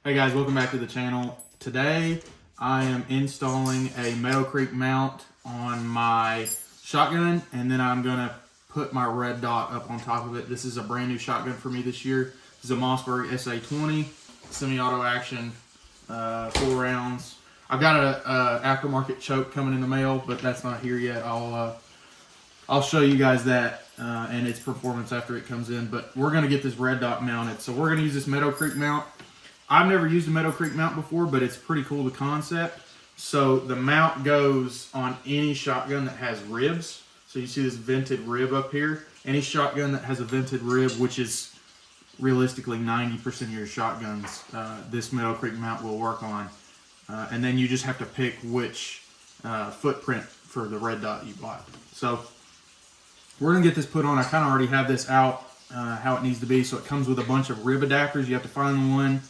Hey guys, welcome back to the channel. Today I am installing a Meadow Creek mount on my shotgun, and then I'm gonna put my red dot up on top of it. This is a brand new shotgun for me this year. This is a Mossberg SA20 semi-auto action, 4 rounds. I've got a aftermarket choke coming in the mail, but that's not here yet. I'll show you guys that and its performance after it comes in. But we're gonna get this red dot mounted. So we're gonna use this Meadow Creek mount. I've never used a Meadow Creek mount before, but it's pretty cool, the concept. So the mount goes on any shotgun that has ribs. So you see this vented rib up here. Any shotgun that has a vented rib, which is realistically 90% of your shotguns, this Meadow Creek mount will work on. And then you just have to pick which footprint for the red dot you bought. So we're gonna get this put on. I kind of already have this out how it needs to be. So it comes with a bunch of rib adapters. You have to find the one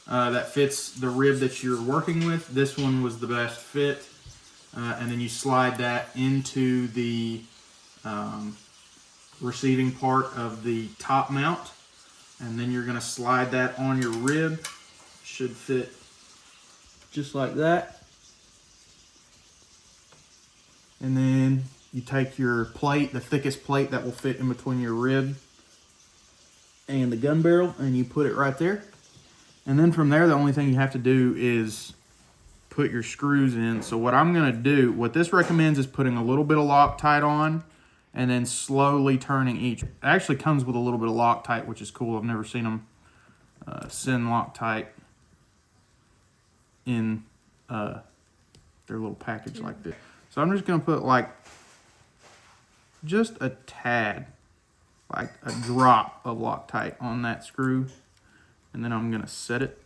that fits the rib that you're working with. This one was the best fit. And then you slide that into the receiving part of the top mount. And then you're gonna slide that on your rib. Should fit just like that. And then you take your plate, the thickest plate that will fit in between your rib and the gun barrel, and you put it right there. And then from there, the only thing you have to do is put your screws in. So what I'm gonna do, what this recommends is putting a little bit of Loctite on and then slowly turning each. It actually comes with a little bit of Loctite, which is cool. I've never seen them send Loctite in their little package like this. So I'm just gonna put like just a tad, like a drop of Loctite on that screw. And then I'm gonna set it.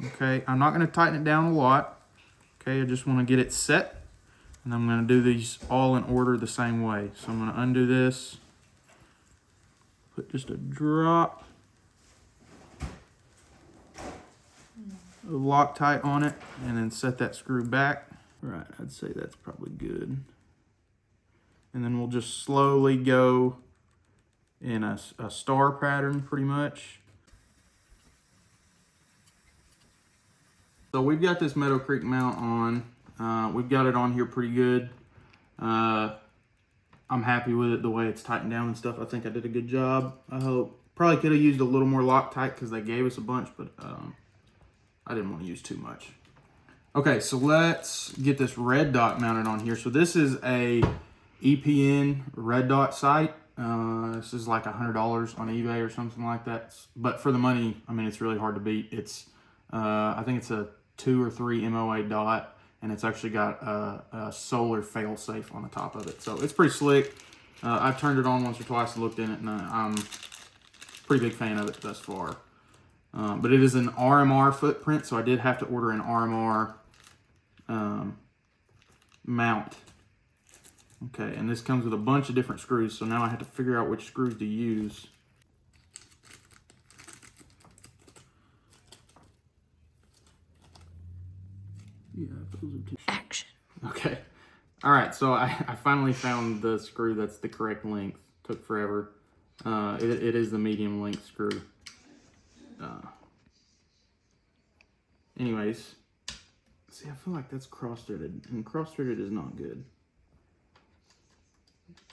Okay, I'm not gonna tighten it down a lot. Okay, I just wanna get it set. And I'm gonna do these all in order the same way. So I'm gonna undo this, put just a drop of Loctite on it, and then set that screw back. Right, I'd say that's probably good. And then we'll just slowly go in a star pattern pretty much. So we've got this Meadow Creek mount on. We've got it on here pretty good. I'm happy with it, the way it's tightened down and stuff. I think I did a good job, I hope. Probably could have used a little more Loctite because they gave us a bunch, but I didn't want to use too much. Okay, so let's get this red dot mounted on here. So this is a EPN red dot sight. This is like $100 on eBay or something like that. But for the money, I mean, it's really hard to beat. It's I think it's a 2 or 3 MOA dot, and it's actually got a solar fail-safe on the top of it. So it's pretty slick. I've turned it on once or twice and looked in it, and I'm a pretty big fan of it thus far. But it is an RMR footprint, so I did have to order an RMR mount. Okay, and this comes with a bunch of different screws, so now I have to figure out which screws to use. Yeah, those are two. Action. Okay. All right, so I finally found the screw that's the correct length. Took forever. It is the medium length screw. Anyways, see, I feel like that's cross-threaded, and cross-threaded is not good.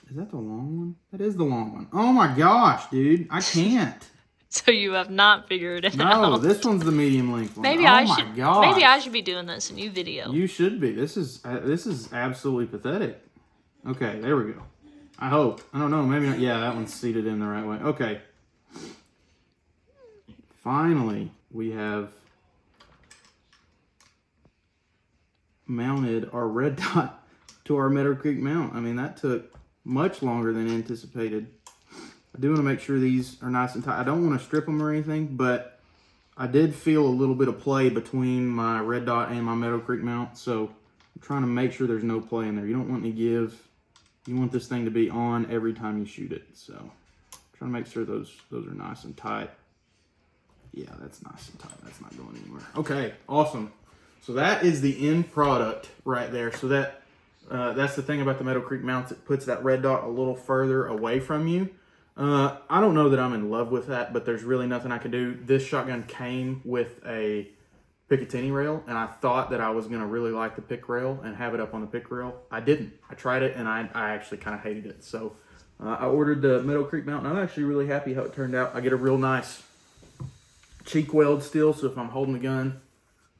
Is that the long one? That is the long one. Oh my gosh, dude, I can't. So you have not figured it out. No, this one's the medium length one. Maybe oh I my should. gosh. Maybe I should be doing this, a new video. You should be. This is absolutely pathetic. Okay, there we go. I hope. I don't know. Maybe not. Yeah, that one's seated in the right way. Okay. Finally, we have mounted our red dot to our Meadow Creek mount. I mean, that took much longer than anticipated. I do want to make sure these are nice and tight. I don't want to strip them or anything, but I did feel a little bit of play between my red dot and my Meadow Creek mount, so I'm trying to make sure there's no play in there. You don't want any give. You want this thing to be on every time you shoot it, so I'm trying to make sure those are nice and tight. Yeah, that's nice and tight. That's not going anywhere. Okay, awesome. So that is the end product right there. So that's the thing about the Meadow Creek mounts. It puts that red dot a little further away from you. I don't know that I'm in love with that, but there's really nothing I can do. This shotgun came with a Picatinny rail, and I thought that I was gonna really like the pick rail and have it up on the pick rail. I didn't. I tried it and I actually kind of hated it. So I ordered the Meadow Creek mount, and I'm actually really happy how it turned out. I get a real nice cheek weld still, so if I'm holding the gun,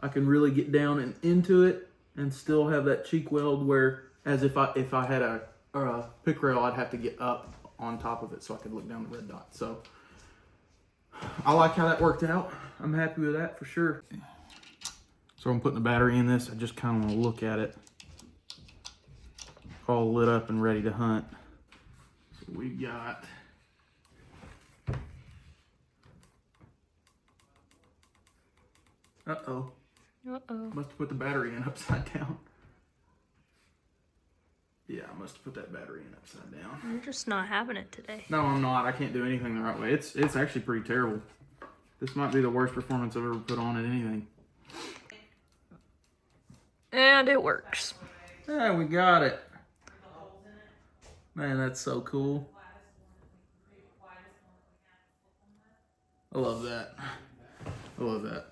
I can really get down and into it and still have that cheek weld, where as if I had a pick rail, I'd have to get up on top of it so I could look down the red dot. So I like how that worked out. I'm happy with that for sure. So I'm putting the battery in this. I just kind of want to look at it all lit up and ready to hunt. So we got uh-oh. Must have put the battery in upside down. Yeah, I must have put that battery in upside down. You're just not having it today. No, I'm not. I can't do anything the right way. It's actually pretty terrible. This might be the worst performance I've ever put on at anything. And it works. Yeah, we got it. Man, that's so cool. I love that. I love that.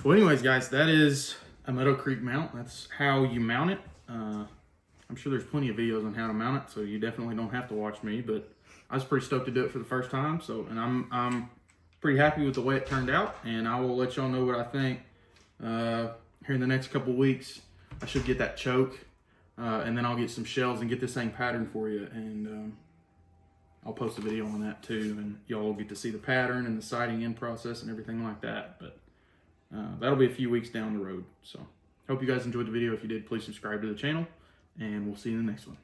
Well, anyways, guys, that is a Meadow Creek mount. That's how you mount it. I'm sure there's plenty of videos on how to mount it, so you definitely don't have to watch me, but I was pretty stoked to do it for the first time. So, and I'm pretty happy with the way it turned out, and I will let y'all know what I think here in the next couple weeks. I should get that choke, and then I'll get some shells and get this thing patterned for you, and I'll post a video on that too, and y'all will get to see the pattern and the sighting in process and everything like that. But that'll be a few weeks down the road. So hope you guys enjoyed the video. If you did, please subscribe to the channel, and we'll see you in the next one.